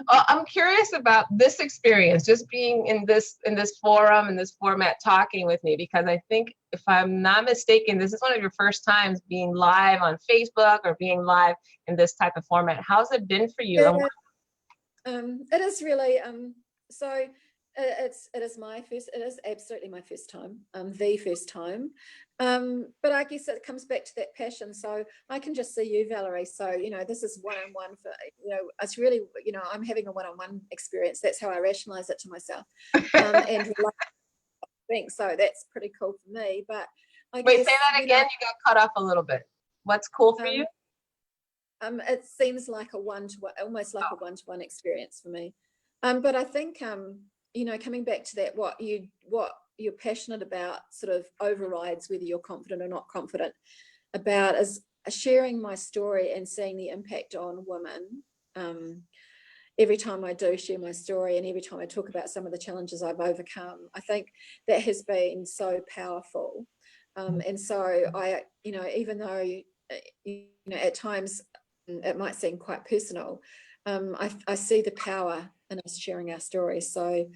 [SPEAKER 1] Well, I'm curious about this experience, just being in this forum, in this format, talking with me, because I think, if I'm not mistaken, this is one of your first times being live on Facebook or being live in this type of format. How's it been for you?
[SPEAKER 2] It is really so. It is absolutely my first time, the first time. But I guess it comes back to that passion. So I can just see you, Valerie. So, this is one-on-one for, it's really, I'm having a one-on-one experience. That's how I rationalize it to myself. And so that's pretty cool for me. But I
[SPEAKER 1] Wait,
[SPEAKER 2] guess,
[SPEAKER 1] say that again. You got cut off a little bit. What's cool for you?
[SPEAKER 2] It seems like almost like a one-to-one experience for me. But I think, coming back to that, what you're passionate about sort of overrides whether you're confident or not confident about, is sharing my story and seeing the impact on women. Every time I do share my story, and every time I talk about some of the challenges I've overcome, I think that has been so powerful. And so I, even though, at times it might seem quite personal, I see the power in us sharing our stories. So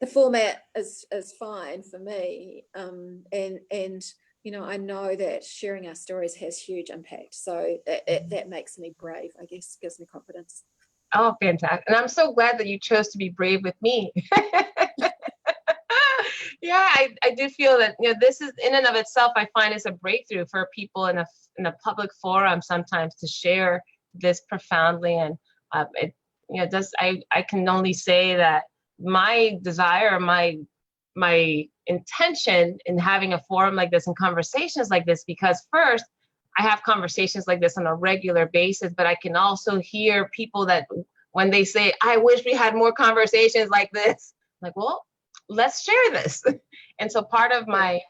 [SPEAKER 2] the format is fine for me, and I know that sharing our stories has huge impact. So that makes me brave, I guess, gives me confidence.
[SPEAKER 1] Oh, fantastic. And I'm so glad that you chose to be brave with me. Yeah, I do feel that, this is in and of itself, I find is a breakthrough for people in a public forum sometimes to share this profoundly. And I can only say that my desire, my intention in having a forum like this and conversations like this, because first, I have conversations like this on a regular basis, but I can also hear people that when they say, I wish we had more conversations like this, I'm like, well, let's share this. And so part of my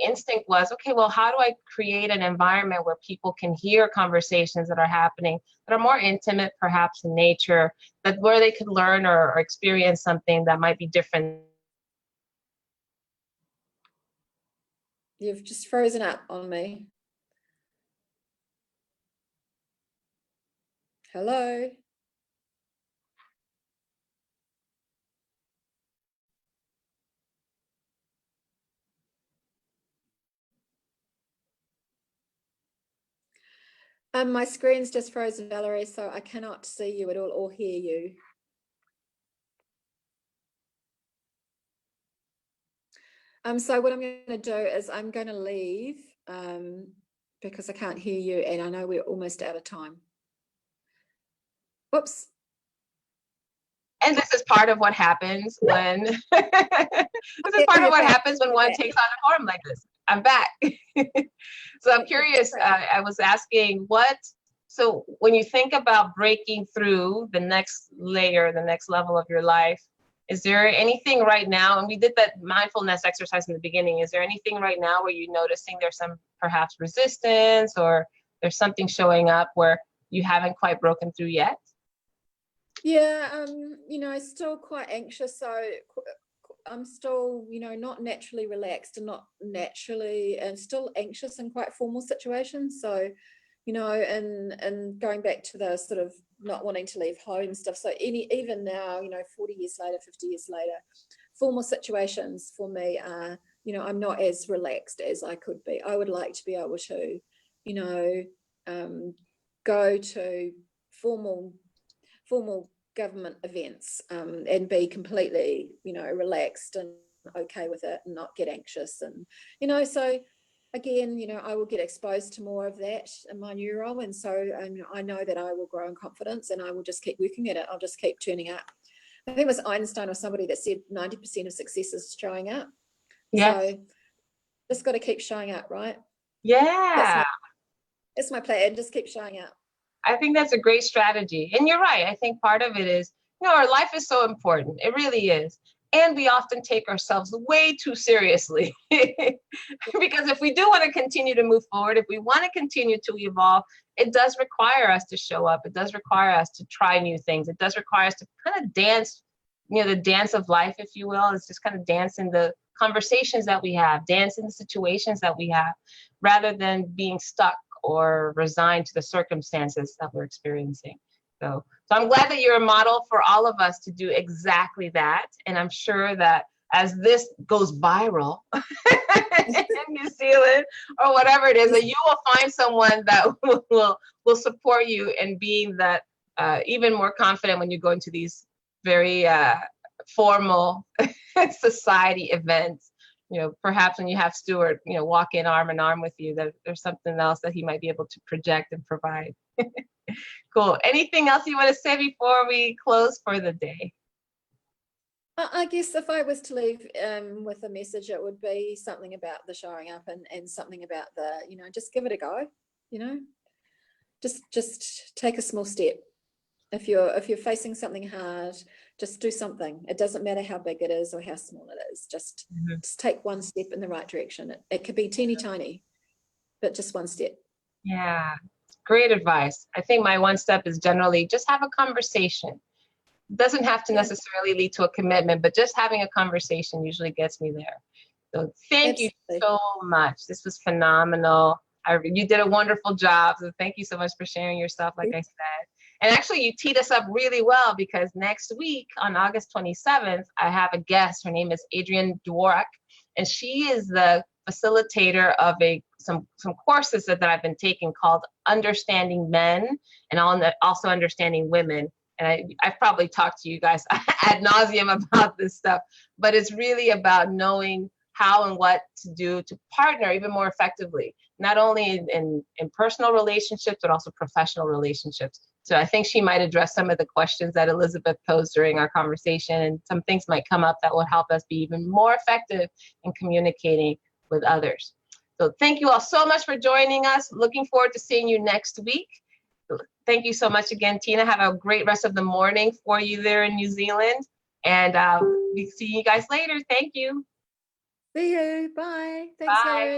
[SPEAKER 1] instinct was, okay, well, how do I create an environment where people can hear conversations that are happening, that are more intimate, perhaps in nature, that where they could learn or experience something that might be different.
[SPEAKER 2] You've just frozen up on me. Hello. My screen's just frozen, Valerie, so I cannot see you at all or hear you. So what I'm going to do is I'm going to leave because I can't hear you, and I know we're almost out of time. Whoops.
[SPEAKER 1] And this is part of what happens when this is part of what happens when one takes on a forum like this. I'm back. So I'm curious, I was asking so when you think about breaking through the next layer, the next level of your life, is there anything right now, and we did that mindfulness exercise in the beginning, is there anything right now where you're noticing there's some perhaps resistance, or there's something showing up where you haven't quite broken through yet?
[SPEAKER 2] Yeah, still quite anxious. So I'm still, not naturally relaxed and still anxious in quite formal situations. So, and going back to the sort of not wanting to leave home stuff. So even now, 40 years later, 50 years later, formal situations for me are, I'm not as relaxed as I could be. I would like to be able to, go to formal government events and be completely, relaxed and okay with it and not get anxious. And, so again, I will get exposed to more of that in my new role. And so I know that I will grow in confidence, and I will just keep working at it. I'll just keep turning up. I think it was Einstein or somebody that said 90% of success is showing up.
[SPEAKER 1] Yeah.
[SPEAKER 2] So just got to keep showing up, right?
[SPEAKER 1] Yeah.
[SPEAKER 2] That's my plan. Just keep showing up.
[SPEAKER 1] I think that's a great strategy. And you're right. I think part of it is, our life is so important. It really is. And we often take ourselves way too seriously. Because if we do want to continue to move forward, if we want to continue to evolve, it does require us to show up. It does require us to try new things. It does require us to kind of dance, the dance of life, if you will. It's just kind of dance in the conversations that we have, dance in the situations that we have, rather than being stuck or resigned to the circumstances that we're experiencing. So I'm glad that you're a model for all of us to do exactly that. And I'm sure that as this goes viral in New Zealand or whatever it is, that you will find someone that will support you in being that even more confident when you go into these very formal society events. Perhaps when you have Stuart, walk in arm in arm with you, that there's something else that he might be able to project and provide. Cool. Anything else you want to say before we close for the day?
[SPEAKER 2] I guess if I was to leave with a message, it would be something about the showing up and something about the, just give it a go, just take a small step. If you're facing something hard, just do something. It doesn't matter how big it is or how small it is. Just take one step in the right direction. It could be teeny tiny, but just one step.
[SPEAKER 1] Yeah, great advice. I think my one step is generally just have a conversation. It doesn't have to necessarily lead to a commitment, but just having a conversation usually gets me there. So thank you so much. This was phenomenal. You did a wonderful job. So thank you so much for sharing yourself, like I said. And actually, you teed us up really well, because next week on August 27th, I have a guest. Her name is Adrienne Dworak, and she is the facilitator of some courses that I've been taking called Understanding Men and also Understanding Women. And I've probably talked to you guys ad nauseum about this stuff, but it's really about knowing how and what to do to partner even more effectively, not only in personal relationships, but also professional relationships. So I think she might address some of the questions that Elizabeth posed during our conversation, and some things might come up that will help us be even more effective in communicating with others. So thank you all so much for joining us. Looking forward to seeing you next week. Thank you so much again, Tina. Have a great rest of the morning for you there in New Zealand. And we'll see you guys later. Thank you.
[SPEAKER 2] See you. Bye. Thanks,
[SPEAKER 1] Bye.
[SPEAKER 2] Valerie.